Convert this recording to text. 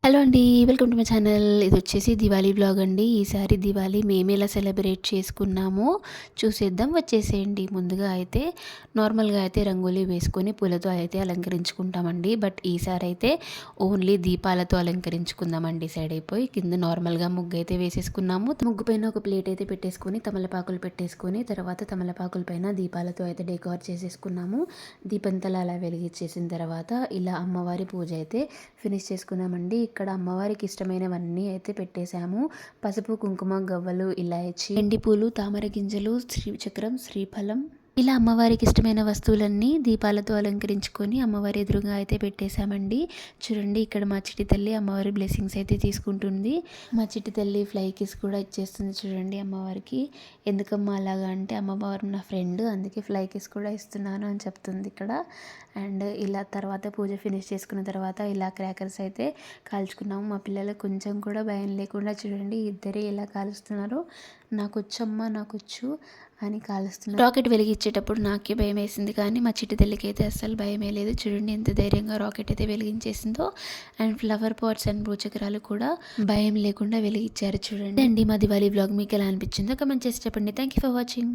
Hello అండి. Welcome to my channel. ఇది వచ్చేసి దివాళీ వ్లాగ్ అండి. ఈసారి దివాళీ మేమెలా సెలబ్రేట్ చేసుకున్నామో చూసేద్దాం, వచ్చేసేయండి. ముందుగా అయితే నార్మల్గా అయితే రంగోలీ వేసుకొని పూలతో అయితే అలంకరించుకుంటామండి. బట్ ఈసారి అయితే ఓన్లీ దీపాలతో అలంకరించుకుందామని డిసైడ్ అయిపోయి కింద నార్మల్గా ముగ్గు అయితే వేసేసుకున్నాము. ముగ్గు పైన ఒక ప్లేట్ అయితే పెట్టేసుకొని తమలపాకులు పెట్టేసుకొని తర్వాత తమలపాకుల పైన దీపాలతో అయితే డెకోర్ చేసేసుకున్నాము. దీపంతలు అలా వెలిగించేసిన తర్వాత ఇలా అమ్మవారి పూజ అయితే ఫినిష్ చేసుకున్నామండి. ఇక్కడ అమ్మవారికి ఇష్టమైనవన్నీ అయితే పెట్టేశాము. పసుపు, కుంకుమ, గవ్వలు, ఇలాయచి, ఎండి పూలు, తామర గింజలు, శ్రీచక్రం, శ్రీఫలం, ఇలా అమ్మవారికి ఇష్టమైన వస్తువులన్నీ దీపాలతో అలంకరించుకొని అమ్మవారి ఎదురుగా అయితే పెట్టేశామండి. చూడండి, ఇక్కడ మా చిట్టి తల్లి అమ్మవారి బ్లెస్సింగ్స్ అయితే తీసుకుంటుంది. మా చిట్టి తల్లి ఫ్లై కిస్ కూడా ఇచ్చేస్తుంది చూడండి అమ్మవారికి. ఎందుకమ్మా అలాగా అంటే, అమ్మవారు నా ఫ్రెండ్, అందుకే ఫ్లై కిస్ కూడా ఇస్తున్నాను అని చెప్తుంది ఇక్కడ. అండ్ ఇలా తర్వాత పూజ ఫినిష్ చేసుకున్న తర్వాత ఇలా క్రాకర్స్ అయితే కాల్చుకున్నాము. మా పిల్లలకు కొంచెం కూడా భయం లేకుండా చూడండి ఇద్దరే ఎలా కాలుస్తున్నారు. నాకొచ్చమ్మా నాకొచ్చు అని కాలుస్తున్నారు. రాకెట్ వెలిగించేటప్పుడు నాకే భయం వేసింది, కానీ మా చిట్టి తల్లికి అయితే అస్సలు భయమే లేదు. చూడండి ఎంత ధైర్యంగా రాకెట్ అయితే వెలిగించేసిందో. అండ్ ఫ్లవర్ పాట్స్ అండ్ భూచక్రాలు కూడా భయం లేకుండా వెలిగించారు చూడండి. అండి మా దివాళీ వ్లాగ్ మీకు ఎలా అనిపించిందో కమెంట్ చేసి చెప్పండి. Thank you for watching.